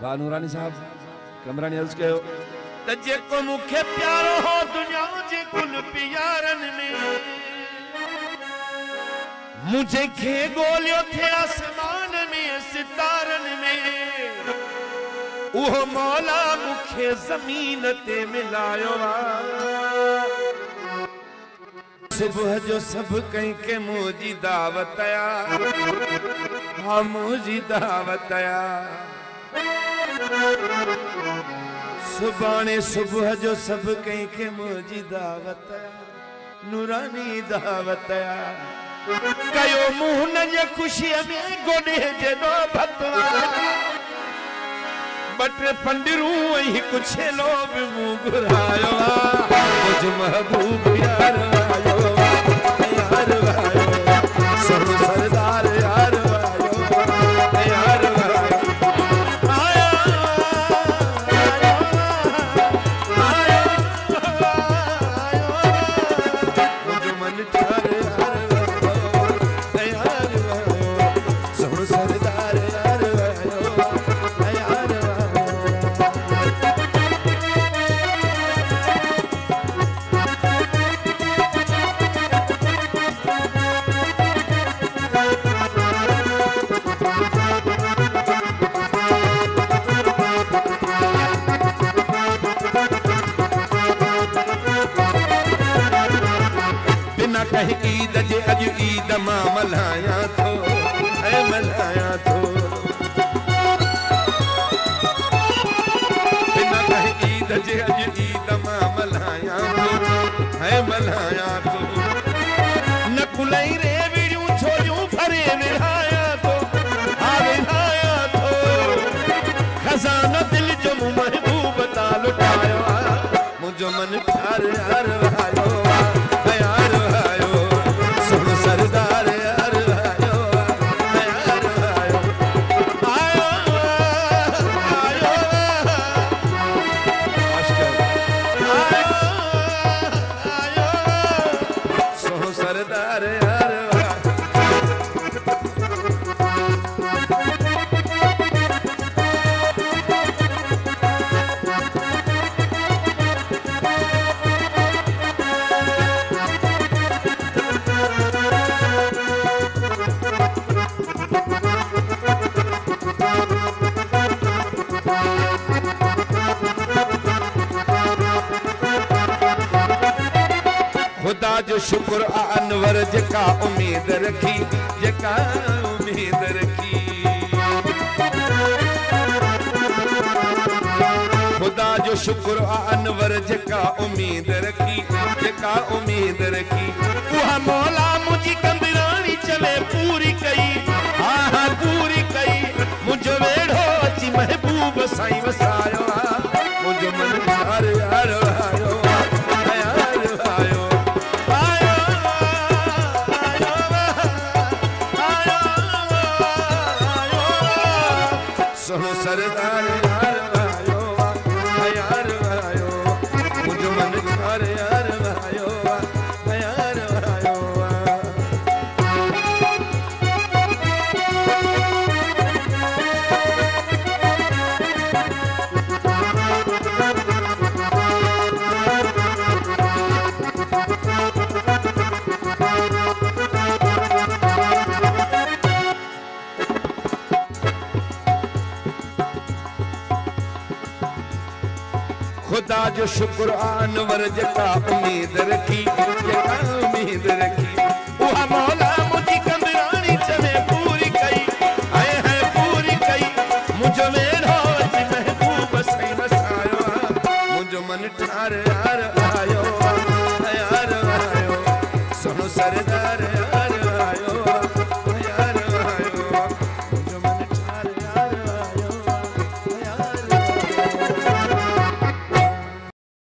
भानुरानी साहब कमरानी अर्ज कयो त जेको मुखे प्यारो हो दुनिया जे कुल प्यारन में मुझे खे गोलियो थे आसमान में सितारन में उहो मौला मुखे जमीन ते मिलायो सुबह जो सब कहीं के मुझी दावत आया हाँ मुझी दावत आया सुबाने सुबह जो सब कहीं के मुझी दावत आया नूरानी दावत आया कयो मुंह न जे खुशी में गोडे जे दो भतवा बटे पंडिरू ही कुछ लोग मुंह घुरायो मुझ महबूब यार आयो यार आयो सब सरदार यार आयो यार आयो आयो मुझ मन ठार यार यार सब सरदार यार आयो यार कहीं ईद जे अज ईद मां मल्हाया थो है मल्हाया थो बिना कहीं ईद जे अज ईद मां मल्हाया थो है मल्हाया थो न कुलई रे विड़ियूं छोरियूं भरे विढ़ाया थो हा विढ़ाया थो खजाना दिल जो महबूब ता लुटायो मुझो मन ठार यार आयो सरदार यार आयो यार आयो आयो आयो आयो सो सरदार यार खुदा जो शुक्र अनवर जेका उम्मीद रखी जेका उम्मीद रखी खुदा जो शुक्र अनवर जेका उम्मीद रखी जेका उम्मीद रखी वह मौला मुझी कंदरानी चले पूरी कई हाँ पूरी कई मुझो वेड़ो अची महबूब साईं वसायो मुझो मन ठार यार आयो सोनो सरदार यार आयो यार आयो मुझो मन ठार यार आयो यार आयो खुदा जो शुक्र अनवर जेका उम्मीद रखी जेका उम्मीद रखी वह मौला मुझी कंदरानी चले पूरी कई आए है पूरी कई मुझो वेड़ो अची महबूब साईं वसायो मुझो मन ठार यार आयो यार आयो सोनो सरदार